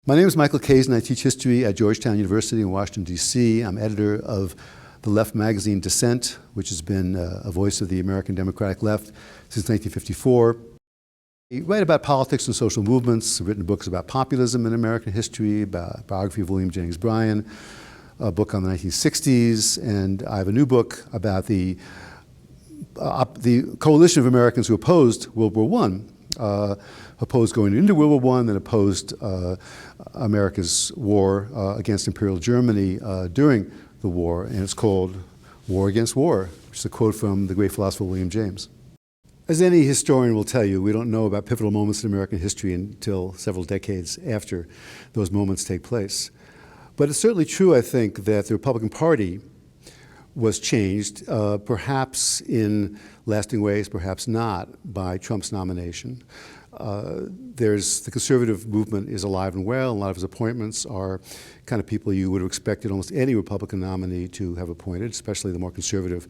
My name is Michael Kazin. I teach history at Georgetown University in Washington, D.C. I'm editor of the left magazine Dissent, which has been a voice of the American democratic left since 1954. I write about politics and social movements. I've written books about populism in American history, about a biography of William Jennings Bryan, a book on the 1960s, and I have a new book about the coalition of Americans who opposed World War I. Opposed going into World War I, and opposed America's war against Imperial Germany during the war, and it's called War Against War, which is a quote from the great philosopher William James. As any historian will tell you, we don't know about pivotal moments in American history until several decades after those moments take place. But it's certainly true, I think, that the Republican Party was changed, perhaps in lasting ways, perhaps not, by Trump's nomination. The conservative movement is alive and well, and a lot of his appointments are kind of people you would have expected almost any Republican nominee to have appointed, especially the more conservative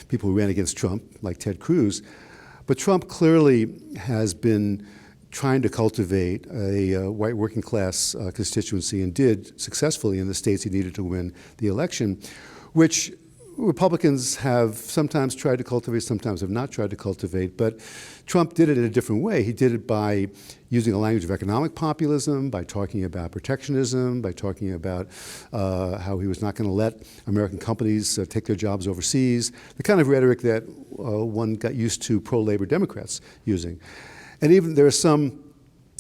people who ran against Trump, like Ted Cruz. But Trump clearly has been trying to cultivate a white working class constituency, and did successfully in the states he needed to win the election, which Republicans have sometimes tried to cultivate, sometimes have not tried to cultivate, but Trump did it in a different way. He did it by using a language of economic populism, by talking about protectionism, by talking about how he was not going to let American companies take their jobs overseas, the kind of rhetoric that one got used to pro-labor Democrats using. And even there are some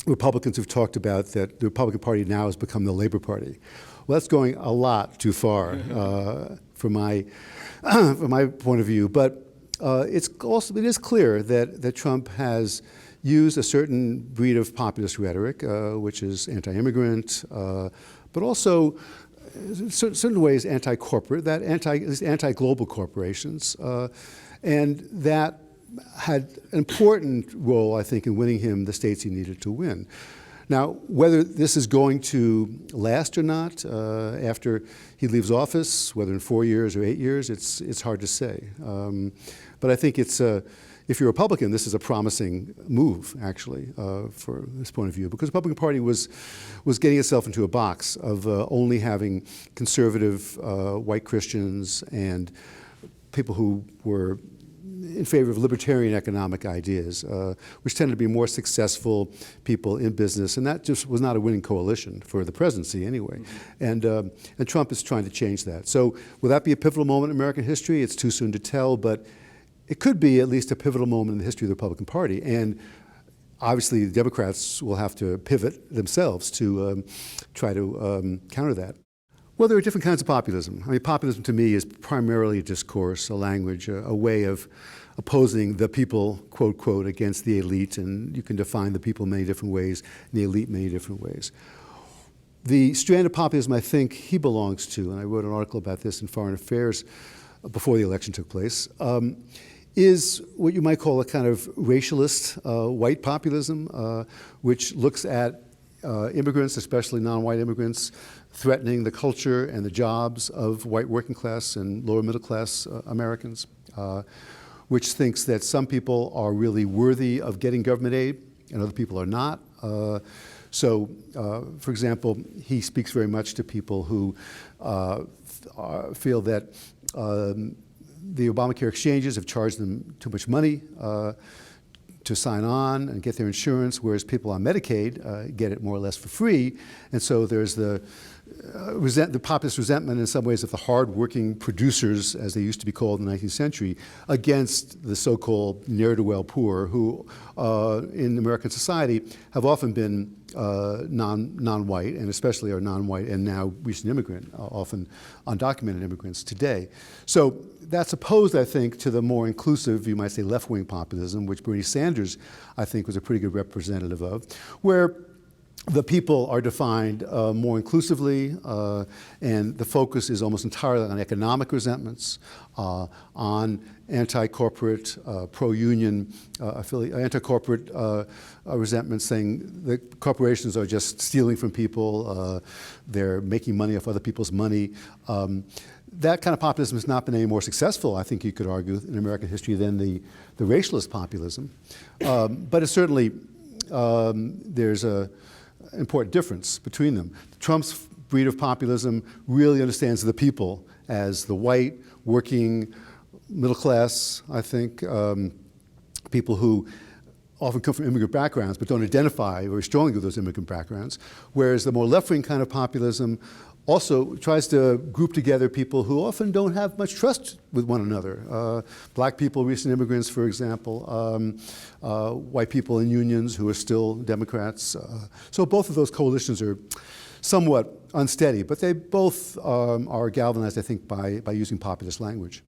Republicans who've talked about that the Republican Party now has become the Labor Party. Well, that's going a lot too far from my point of view. But it is clear that Trump has used a certain breed of populist rhetoric, which is anti-immigrant, but also in certain ways anti-corporate, anti-global corporations, and that had an important role, I think, in winning him the states he needed to win. Now, whether this is going to last or not after he leaves office, whether in 4 years or 8 years, it's hard to say. But I think if you're a Republican, this is a promising move, actually, for this point of view, because the Republican Party was getting itself into a box of only having conservative white Christians and people who were in favor of libertarian economic ideas, which tended to be more successful people in business, and that just was not a winning coalition for the presidency anyway. Mm-hmm. And Trump is trying to change that. So will that be a pivotal moment in American history? It's too soon to tell, but it could be at least a pivotal moment in the history of the Republican Party. And obviously the Democrats will have to pivot themselves to try to counter that. Well, there are different kinds of populism. I mean, populism to me is primarily a discourse, a language, a way of opposing the people, quote, quote, against the elite, and you can define the people in many different ways, and the elite in many different ways. The strand of populism I think he belongs to, and I wrote an article about this in Foreign Affairs before the election took place, is what you might call a kind of racialist white populism, which looks at immigrants, especially non-white immigrants, threatening the culture and the jobs of white working class and lower middle class Americans, which thinks that some people are really worthy of getting government aid and other people are not. So, for example, he speaks very much to people who feel that the Obamacare exchanges have charged them too much money to sign on and get their insurance, whereas people on Medicaid get it more or less for free. And so there's the populist resentment in some ways of the hard-working producers, as they used to be called in the 19th century, against the so-called ne'er-do-well poor, who in American society have often been non-white, and especially are non-white and now recent immigrant, often undocumented immigrants today. So that's opposed, I think, to the more inclusive, you might say, left-wing populism, which Bernie Sanders, I think, was a pretty good representative of, where the people are defined more inclusively, and the focus is almost entirely on economic resentments, on anti-corporate, pro-union, anti-corporate resentments, saying that corporations are just stealing from people, they're making money off other people's money. That kind of populism has not been any more successful, I think you could argue, in American history than the racialist populism. But it's certainly, there's a important difference between them. Trump's breed of populism really understands the people as the white, working, middle class, I think, people who often come from immigrant backgrounds but don't identify very strongly with those immigrant backgrounds, whereas the more left-wing kind of populism also tries to group together people who often don't have much trust with one another. Black people, recent immigrants, for example, white people in unions who are still Democrats. So both of those coalitions are somewhat unsteady, but they both are galvanized, I think, by using populist language.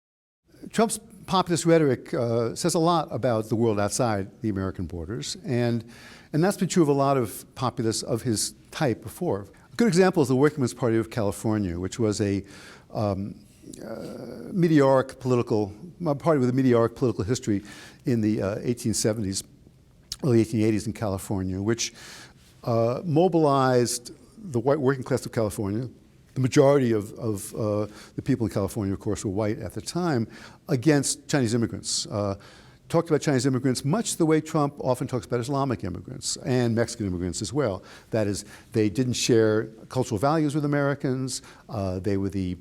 Trump's populist rhetoric says a lot about the world outside the American borders, and that's been true of a lot of populists of his type before. A good example is the Workingmen's Party of California, which was a meteoric political party with a meteoric political history in the 1870s, early 1880s in California, which mobilized the white working class of California. The majority of the people in California, of course, were white at the time, against Chinese immigrants. Talked about Chinese immigrants much the way Trump often talks about Islamic immigrants and Mexican immigrants as well. That is, they didn't share cultural values with Americans. They were the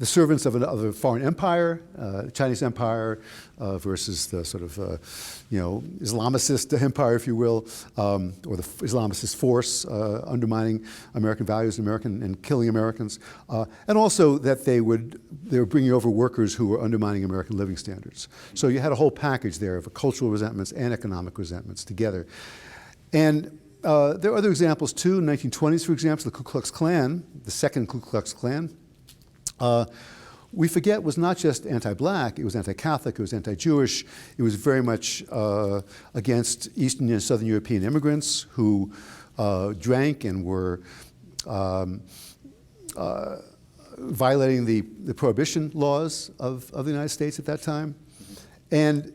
servants of a foreign empire, Chinese empire, versus the sort of, Islamicist empire, if you will, or the Islamicist force undermining American values and killing Americans, and also that they were bringing over workers who were undermining American living standards. So you had a whole package there of cultural resentments and economic resentments together. And there are other examples too. In the 1920s, for example, the Ku Klux Klan, the second Ku Klux Klan, we forget was not just anti-black, it was anti-Catholic, it was anti-Jewish, it was very much against Eastern and Southern European immigrants who drank and were violating the prohibition laws of the United States at that time. And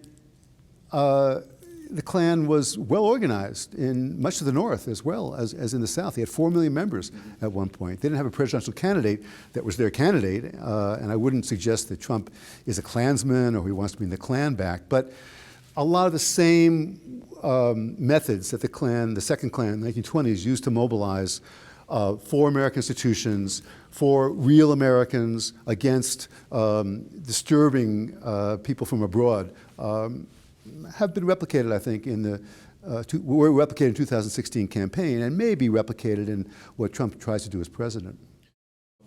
the Klan was well organized in much of the North as well as in the South. They had 4 million members at one point. They didn't have a presidential candidate that was their candidate, and I wouldn't suggest that Trump is a Klansman or he wants to bring the Klan back, but a lot of the same methods that the second Klan in the 1920s used to mobilize for American institutions, for real Americans against disturbing people from abroad, have been replicated, I think, were replicated in 2016 campaign and may be replicated in what Trump tries to do as president.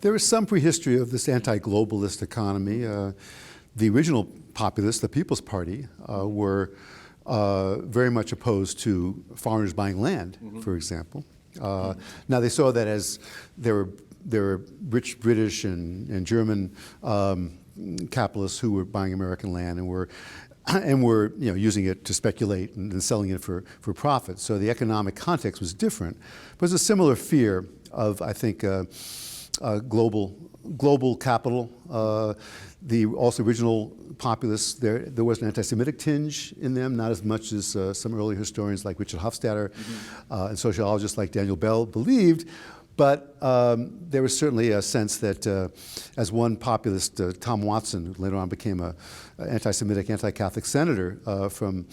There is some prehistory of this anti-globalist economy. The original populists, the People's Party, were very much opposed to foreigners buying land, for example. Now they saw that as there were rich British and German capitalists who were buying American land and were using it to speculate and then selling it for profit. So the economic context was different. But there's a similar fear of, I think, global capital. The also original populists, there was an anti-Semitic tinge in them, not as much as some early historians like Richard Hofstadter and sociologists like Daniel Bell believed. But there was certainly a sense that, as one populist, Tom Watson, who later on became an anti-Semitic, anti-Catholic senator from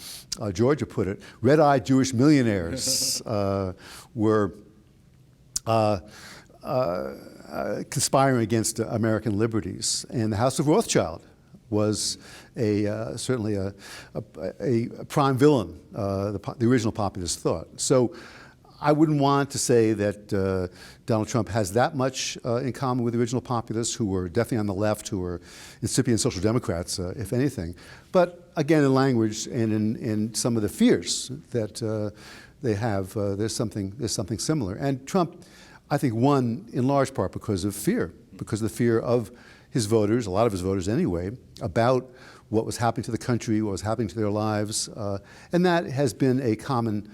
Georgia, put it, red-eyed Jewish millionaires were conspiring against American liberties. And the House of Rothschild was certainly a prime villain, the original populist thought. So I wouldn't want to say that Donald Trump has that much in common with the original populists, who were definitely on the left, who were incipient social democrats, if anything. But again, in language and in some of the fears that they have, there's something similar. And Trump, I think, won in large part because of fear, because of the fear of his voters, a lot of his voters anyway, about what was happening to the country, what was happening to their lives, and that has been a common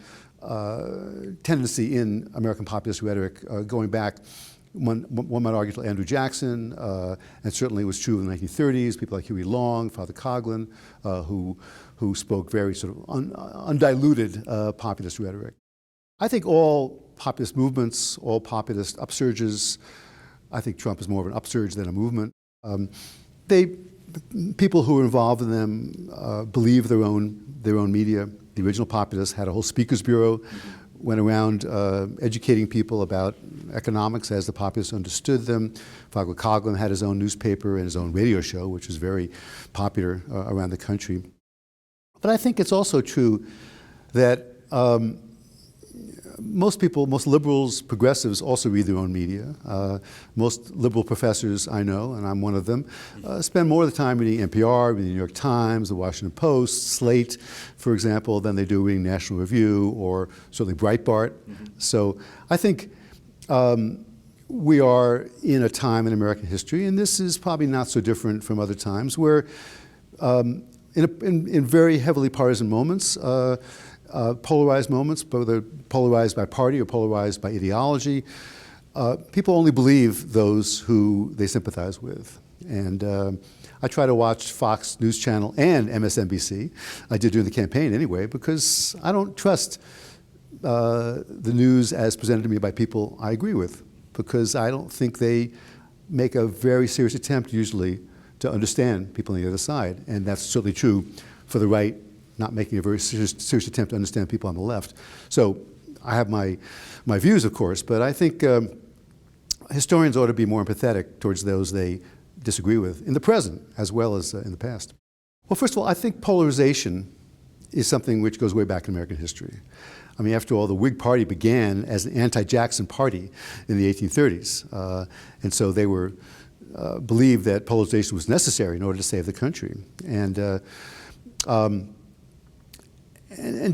tendency in American populist rhetoric going back, one might argue, to Andrew Jackson, and certainly was true in the 1930s, people like Huey Long, Father Coughlin, who spoke very sort of undiluted populist rhetoric. I think all populist movements, all populist upsurges, I think Trump is more of an upsurge than a movement. People who are involved in them believe their own media. the original Populist, had a whole speakers bureau, went around educating people about economics as the Populists understood them. Vagler Coughlin had his own newspaper and his own radio show, which was very popular around the country. But I think it's also true that most people, most liberals, progressives also read their own media. Most liberal professors I know, and I'm one of them, spend more of the time reading NPR, reading the New York Times, the Washington Post, Slate, for example, than they do reading National Review or certainly Breitbart. So I think we are in a time in American history, and this is probably not so different from other times, where in very heavily partisan moments, polarized moments, whether polarized by party or polarized by ideology, people only believe those who they sympathize with. And I try to watch Fox News Channel and MSNBC. I did during the campaign anyway, because I don't trust the news as presented to me by people I agree with, because I don't think they make a very serious attempt usually to understand people on the other side. And that's certainly true for the right, not making a very serious attempt to understand people on the left. So I have my views, of course, but I think historians ought to be more empathetic towards those they disagree with in the present as well as in the past. Well, first of all, I think polarization is something which goes way back in American history. I mean, after all, the Whig Party began as an anti-Jackson party in the 1830s, and so they were believed that polarization was necessary in order to save the country. And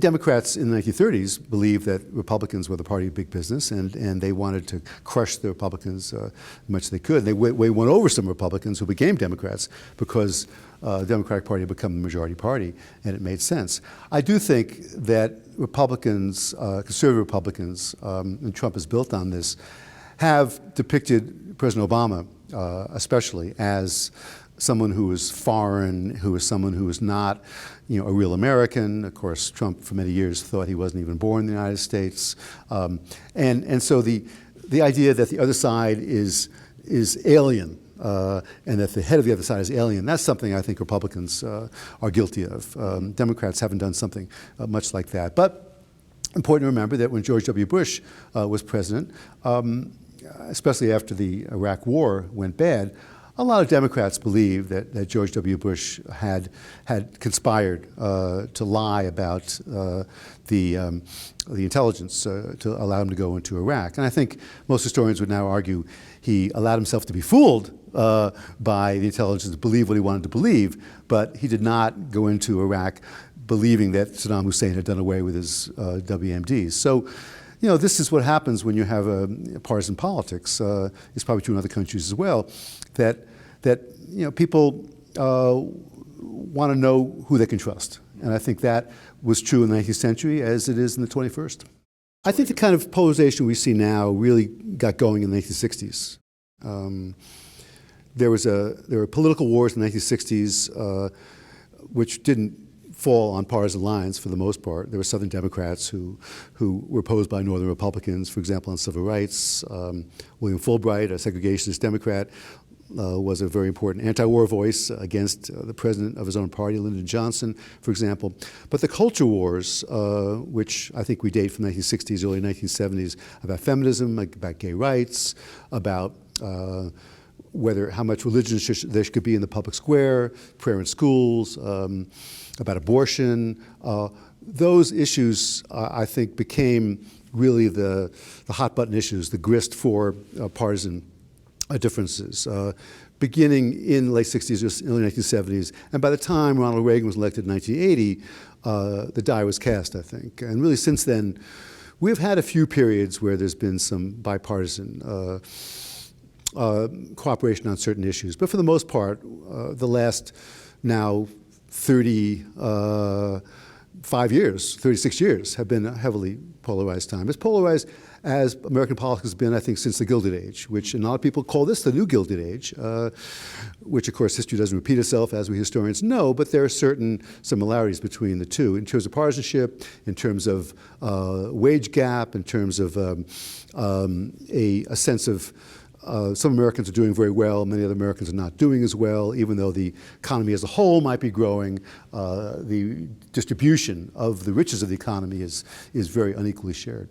Democrats in the 1930s believed that Republicans were the party of big business, and they wanted to crush the Republicans as much as they could. They won over some Republicans who became Democrats because the Democratic Party had become the majority party, and it made sense. I do think that Republicans, conservative Republicans, and Trump is built on this, have depicted President Obama especially as someone who is foreign, who is someone who is not, a real American. Of course, Trump for many years thought he wasn't even born in the United States, and so the idea that the other side is alien and that the head of the other side is alien, that's something I think Republicans are guilty of. Democrats haven't done something much like that. But important to remember that when George W. Bush was president, especially after the Iraq War went bad, a lot of Democrats believe that George W. Bush had conspired to lie about the intelligence to allow him to go into Iraq. And I think most historians would now argue he allowed himself to be fooled by the intelligence to believe what he wanted to believe, but he did not go into Iraq believing that Saddam Hussein had done away with his WMDs. So, this is what happens when you have partisan politics. It's probably true in other countries as well, that people want to know who they can trust. And I think that was true in the 19th century as it is in the 21st. I think the kind of polarization we see now really got going in the 1960s. There were political wars in the 1960s which didn't fall on partisan lines for the most part. There were Southern Democrats who were opposed by Northern Republicans, for example, on civil rights. William Fulbright, a segregationist Democrat, was a very important anti-war voice against the president of his own party, Lyndon Johnson, for example. But the culture wars, which I think we date from the 1960s, early 1970s, about feminism, about gay rights, about how much religion there should be in the public square, prayer in schools, about abortion. Those issues, I think, became really the hot button issues, the grist for partisan differences, beginning in the late 60s or early 1970s. And by the time Ronald Reagan was elected in 1980, the die was cast, I think. And really since then, we've had a few periods where there's been some bipartisan cooperation on certain issues. But for the most part, the last now 36 years have been a heavily polarized time. As polarized as American politics has been, I think, since the Gilded Age, which a lot of people call this the New Gilded Age, which, of course, history doesn't repeat itself, as we historians know, but there are certain similarities between the two in terms of partisanship, in terms of wage gap, in terms of a sense of some Americans are doing very well, many other Americans are not doing as well. Even though the economy as a whole might be growing, the distribution of the riches of the economy is very unequally shared.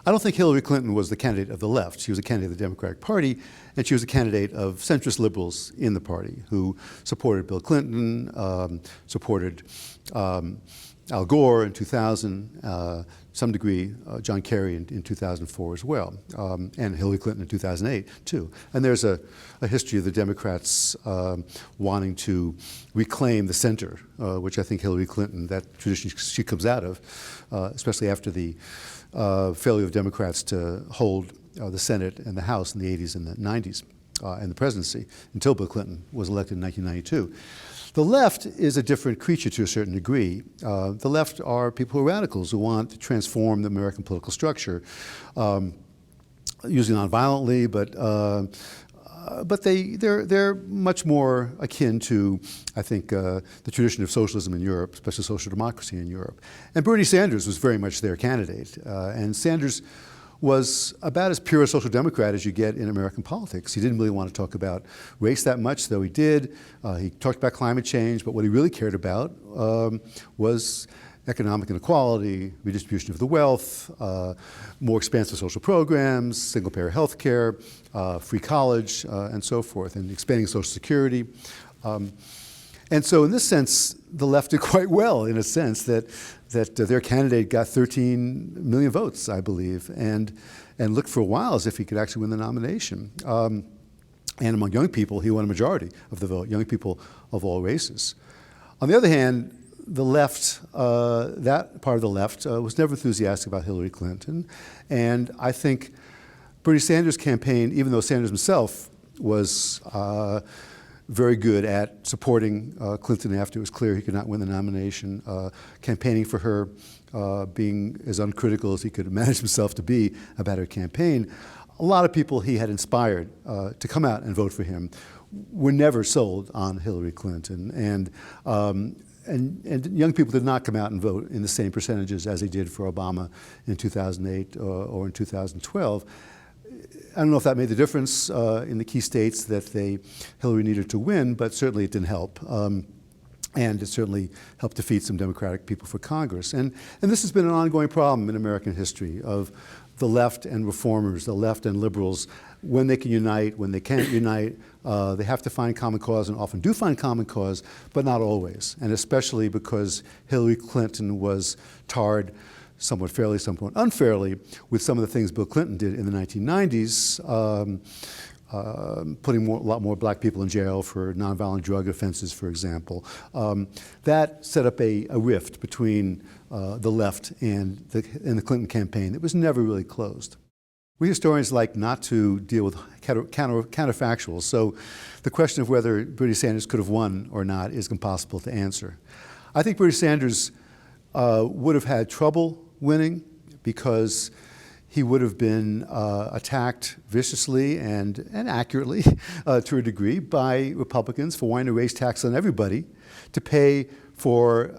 I don't think Hillary Clinton was the candidate of the left. She was a candidate of the Democratic Party, and she was a candidate of centrist liberals in the party who supported Bill Clinton, supported Al Gore in 2000, some degree John Kerry in 2004 as well, and Hillary Clinton in 2008 too. And there's a history of the Democrats wanting to reclaim the center, which I think Hillary Clinton, that tradition she comes out of, especially after the failure of Democrats to hold the Senate and the House in the 80s and the 90s, and the presidency until Bill Clinton was elected in 1992. The left is a different creature to a certain degree. The left are people who are radicals who want to transform the American political structure, usually non-violently, but they're much more akin to, I think, the tradition of socialism in Europe, especially social democracy in Europe. And Bernie Sanders was very much their candidate. And Sanders was about as pure a social democrat as you get in American politics. He didn't really want to talk about race that much, though he did. He talked about climate change, but what he really cared about was economic inequality, redistribution of the wealth, more expansive social programs, single-payer health care, free college, and so forth, and expanding Social Security. And so in this sense, the left did quite well, in a sense, that their candidate got 13 million votes, I believe, and looked for a while as if he could actually win the nomination. And among young people, he won a majority of the vote, young people of all races. On the other hand, the left, that part of the left, was never enthusiastic about Hillary Clinton. And I think Bernie Sanders' campaign, even though Sanders himself was very good at supporting Clinton after it was clear he could not win the nomination, campaigning for her, being as uncritical as he could manage himself to be about her campaign, a lot of people he had inspired to come out and vote for him were never sold on Hillary Clinton. And young people did not come out and vote in the same percentages as they did for Obama in 2008 or in 2012. I don't know if that made the difference in the key states that Hillary needed to win, but certainly it didn't help. And it certainly helped defeat some Democratic people for Congress. And this has been an ongoing problem in American history of the left and reformers, the left and liberals, when they can unite, when they can't unite, they have to find common cause and often do find common cause, but not always. And especially because Hillary Clinton was tarred somewhat fairly, somewhat unfairly, with some of the things Bill Clinton did in the 1990s, putting a lot more black people in jail for nonviolent drug offenses, for example. That set up a rift between the left and the Clinton campaign. It was never really closed. We historians like not to deal with counterfactuals, so the question of whether Bernie Sanders could have won or not is impossible to answer. I think Bernie Sanders would have had trouble winning because he would have been attacked viciously and accurately to a degree by Republicans for wanting to raise taxes on everybody to pay for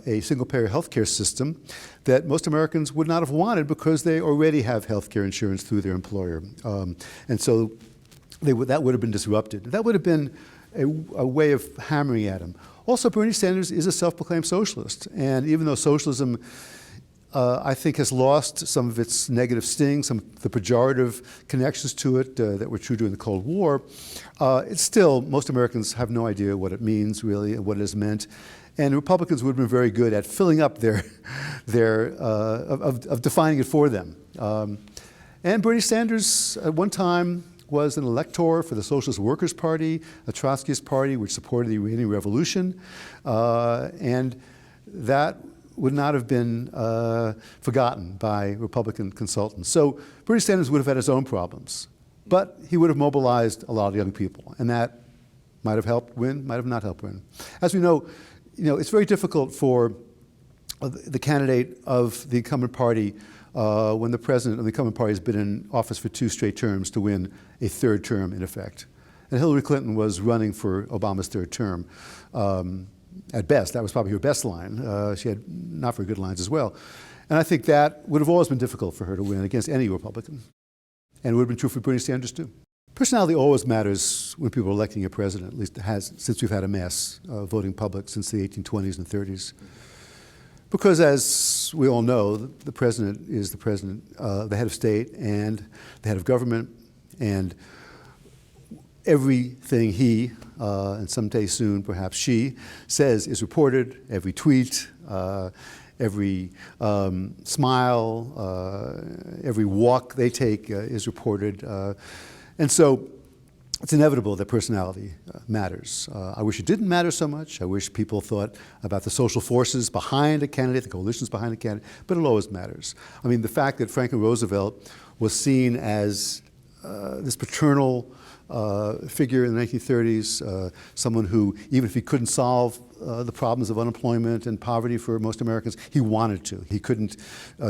a single-payer health care system that most Americans would not have wanted because they already have health care insurance through their employer. And so that would have been disrupted. That would have been a way of hammering at him. Also, Bernie Sanders is a self-proclaimed socialist, and even though socialism I think has lost some of its negative sting, some of the pejorative connections to it that were true during the Cold War. It's still, most Americans have no idea what it means really and what it has meant. And Republicans would have been very good at filling up of defining it for them. And Bernie Sanders at one time was an elector for the Socialist Workers' Party, a Trotskyist party which supported the Iranian Revolution. And that would not have been forgotten by Republican consultants. So Bernie Sanders would have had his own problems, but he would have mobilized a lot of young people, and that might have helped win, might have not helped win. As we know, it's very difficult for the candidate of the incumbent party when the president of the incumbent party has been in office for 2 straight terms to win a 3rd term, in effect. And Hillary Clinton was running for Obama's 3rd term. At best, that was probably her best line. She had not very good lines as well. And I think that would have always been difficult for her to win against any Republican. And it would have been true for Bernie Sanders too. Personality always matters when people are electing a president, at least it has since we've had a mass voting public since the 1820s and 30s. Because as we all know, the president is the president, the head of state and the head of government, and everything he, and someday soon perhaps she, says is reported, every tweet, every smile, every walk they take is reported. And so it's inevitable that personality matters. I wish it didn't matter so much. I wish people thought about the social forces behind a candidate, the coalitions behind a candidate, but it always matters. I mean, the fact that Franklin Roosevelt was seen as this paternal figure in the 1930s, someone who, even if he couldn't solve the problems of unemployment and poverty for most Americans, he wanted to. He couldn't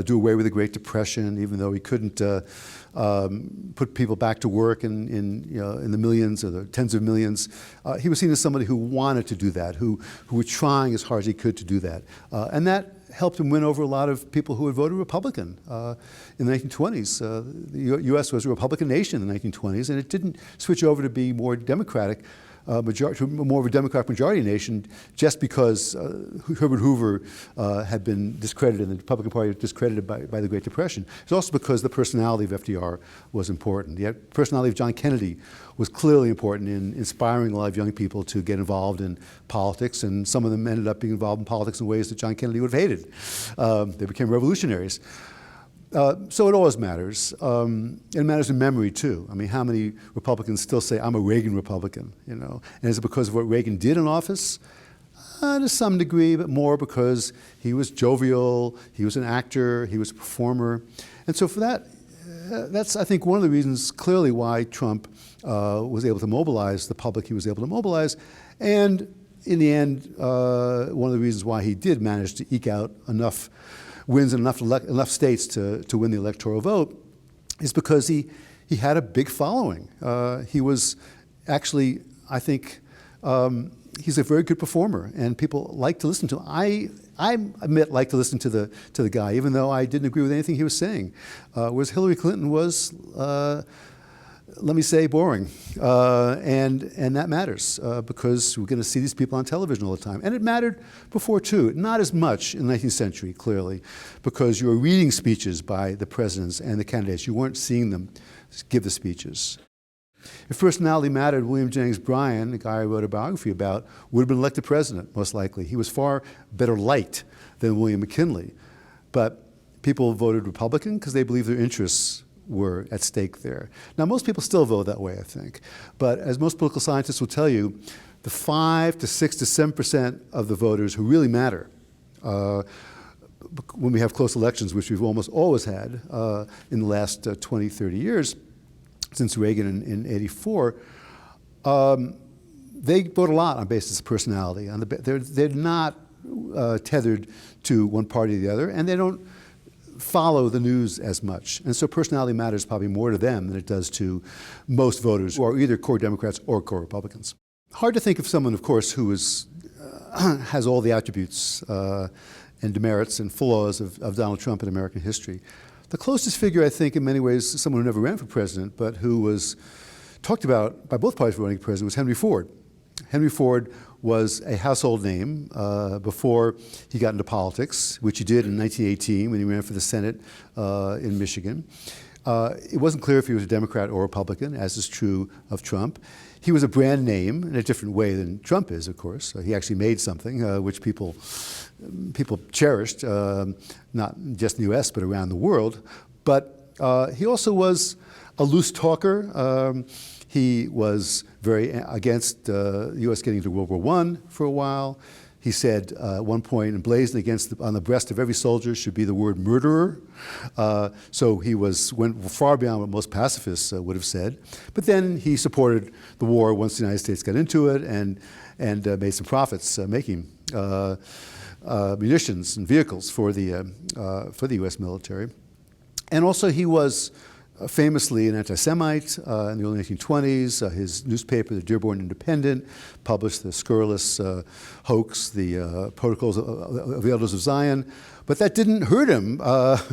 do away with the Great Depression, even though he couldn't put people back to work in the millions or the tens of millions. He was seen as somebody who wanted to do that, who was trying as hard as he could to do that. And that helped him win over a lot of people who had voted Republican in the 1920s. The U.S. was a Republican nation in the 1920s, and it didn't switch over to be more Democratic, more of a Democratic majority nation just because Herbert Hoover had been discredited and the Republican Party was discredited by the Great Depression. It's also because the personality of FDR was important. The personality of John Kennedy was clearly important in inspiring a lot of young people to get involved in politics, and some of them ended up being involved in politics in ways that John Kennedy would have hated. They became revolutionaries. So it always matters. It matters in memory too. I mean, how many Republicans still say, I'm a Reagan Republican, you know? And is it because of what Reagan did in office? To some degree, but more because he was jovial, he was an actor, he was a performer. And so for that, that's, I think, one of the reasons clearly why Trump was able to mobilize the public he was able to mobilize. And in the end, one of the reasons why he did manage to eke out enough wins in enough states to win the electoral vote is because he had a big following. He was actually, I think, he's a very good performer, and people like to listen to him. I admit, like to listen to the guy, even though I didn't agree with anything he was saying. Whereas Hillary Clinton was, let me say, boring, and that matters because we're going to see these people on television all the time. And it mattered before too, not as much in the 19th century, clearly, because you were reading speeches by the presidents and the candidates. You weren't seeing them give the speeches. If personality mattered, William Jennings Bryan, the guy I wrote a biography about, would have been elected president, most likely. He was far better liked than William McKinley. But people voted Republican because they believed their interests were at stake there. Now, most people still vote that way, I think. But as most political scientists will tell you, the 5 to 6 to 7% of the voters who really matter when we have close elections, which we've almost always had in the last 20, 30 years, since Reagan in '84, they vote a lot on basis of personality. They're not tethered to one party or the other, and they don't follow the news as much. And so personality matters probably more to them than it does to most voters who are either core Democrats or core Republicans. Hard to think of someone, of course, who is, has all the attributes and demerits and flaws of Donald Trump in American history. The closest figure, I think, in many ways, is someone who never ran for president, but who was talked about by both parties for running for president, was Henry Ford. Henry Ford was a household name before he got into politics, which he did in 1918 when he ran for the Senate in Michigan. It wasn't clear if he was a Democrat or Republican, as is true of Trump. He was a brand name in a different way than Trump is, of course. He actually made something which people cherished, not just in the U.S., but around the world. But he also was a loose talker. He was very against the U.S. getting into World War I for a while. He said at one point, emblazoned on the breast of every soldier should be the word murderer. So he went far beyond what most pacifists would have said. But then he supported the war once the United States got into it and made some profits making munitions and vehicles for the U.S. military. And also he was famously an anti-Semite in the early 1920s. His newspaper, the Dearborn Independent, published the scurrilous hoax, the Protocols of the Elders of Zion. But that didn't hurt him that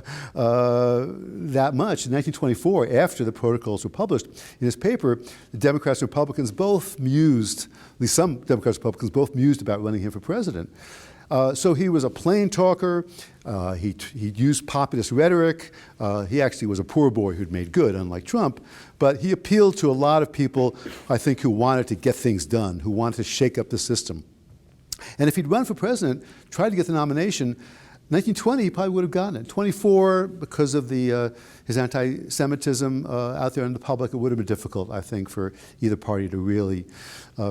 much. In 1924, after the Protocols were published, in his paper, the Democrats and Republicans both mused, at least some Democrats and Republicans both mused about running him for president. So he was a plain talker. He used populist rhetoric. He actually was a poor boy who'd made good, unlike Trump. But he appealed to a lot of people, I think, who wanted to get things done, who wanted to shake up the system. And if he'd run for president, tried to get the nomination, 1920, he probably would have gotten it. 24, because of his anti-Semitism out there in the public, it would have been difficult, I think, for either party to really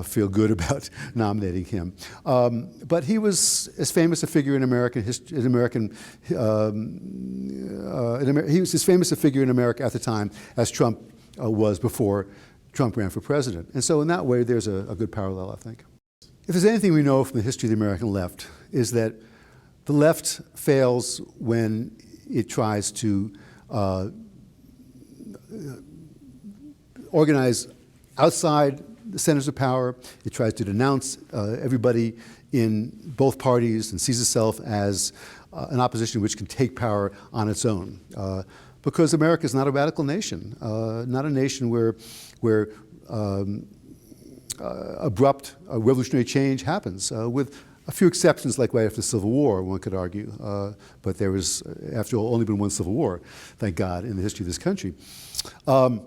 feel good about nominating him. But he was as famous a figure in American history, he was as famous a figure in America at the time as Trump was before Trump ran for president. And so in that way, there's a good parallel, I think. If there's anything we know from the history of the American left, is that the left fails when it tries to organize outside the centers of power. It tries to denounce everybody in both parties and sees itself as an opposition which can take power on its own. Because America is not a radical nation, not a nation where abrupt revolutionary change happens, with a few exceptions, like right after the Civil War, one could argue. But there was, after all, only been one Civil War, thank God, in the history of this country. On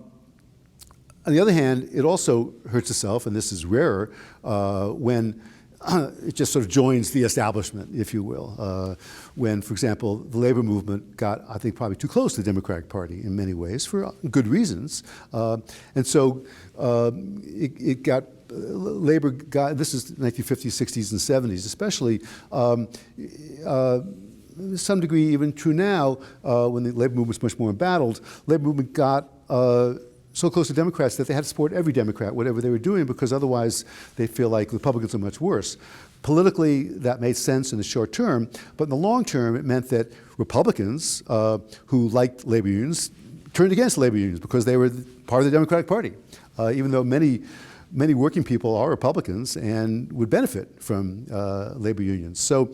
the other hand, it also hurts itself, and this is rarer, when it just sort of joins the establishment, if you will. When, for example, the labor movement got, I think, probably too close to the Democratic Party in many ways, for good reasons. And so it got, labor got, this is 1950s, 60s, and 70s especially, to some degree even true now, when the labor movement was much more embattled, labor movement got so close to Democrats that they had to support every Democrat, whatever they were doing, because otherwise they feel like Republicans are much worse. Politically, that made sense in the short term, but in the long term, it meant that Republicans who liked labor unions turned against labor unions because they were part of the Democratic Party, even though many working people are Republicans and would benefit from labor unions. So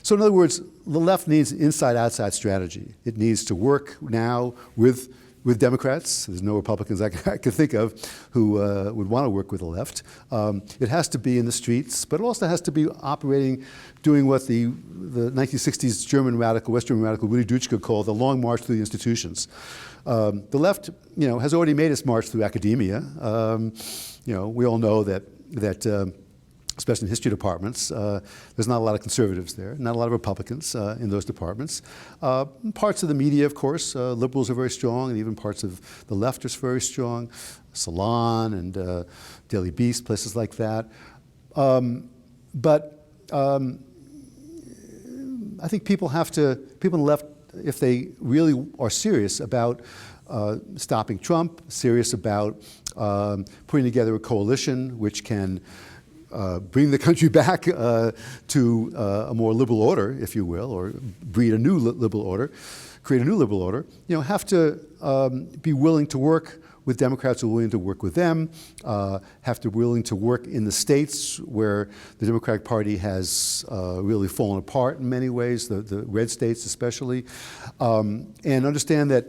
in other words, the left needs an inside-outside strategy. It needs to work now with Democrats. There's no Republicans I can think of who would want to work with the left. It has to be in the streets, but it also has to be operating, doing what the 1960s German radical, West German radical Willy Dutschke called the long march through the institutions. The left, has already made its march through academia. We all know that especially in history departments, there's not a lot of conservatives there, not a lot of Republicans in those departments. Parts of the media, of course, liberals are very strong, and even parts of the left are very strong. Salon and Daily Beast, places like that. But I think people on the left, if they really are serious about stopping Trump, serious about putting together a coalition which can bring the country back to a more liberal order, if you will, or breed a new liberal order, create a new liberal order, have to be willing to work with Democrats who are willing to work with them, have to be willing to work in the states where the Democratic Party has really fallen apart in many ways, the red states especially, and understand that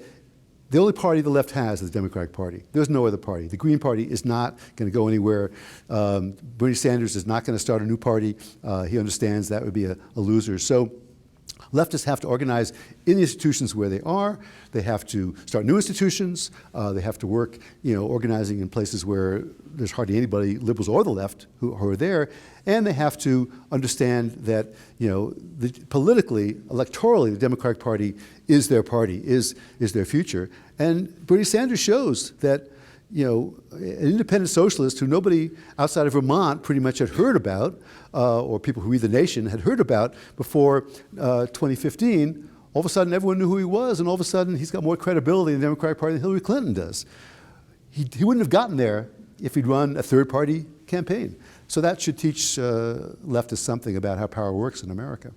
the only party the left has is the Democratic Party. There's no other party. The Green Party is not going to go anywhere. Bernie Sanders is not going to start a new party. He understands that would be a loser. So leftists have to organize in the institutions where they are. They have to start new institutions. They have to work, organizing in places where there's hardly anybody, liberals or the left, who are there. And they have to understand that, politically, electorally, the Democratic Party is their party, is their future. And Bernie Sanders shows that, an independent socialist who nobody outside of Vermont pretty much had heard about, or people who read The Nation had heard about before 2015, all of a sudden everyone knew who he was, and all of a sudden he's got more credibility in the Democratic Party than Hillary Clinton does. He wouldn't have gotten there if he'd run a third-party campaign. So that should teach leftists something about how power works in America.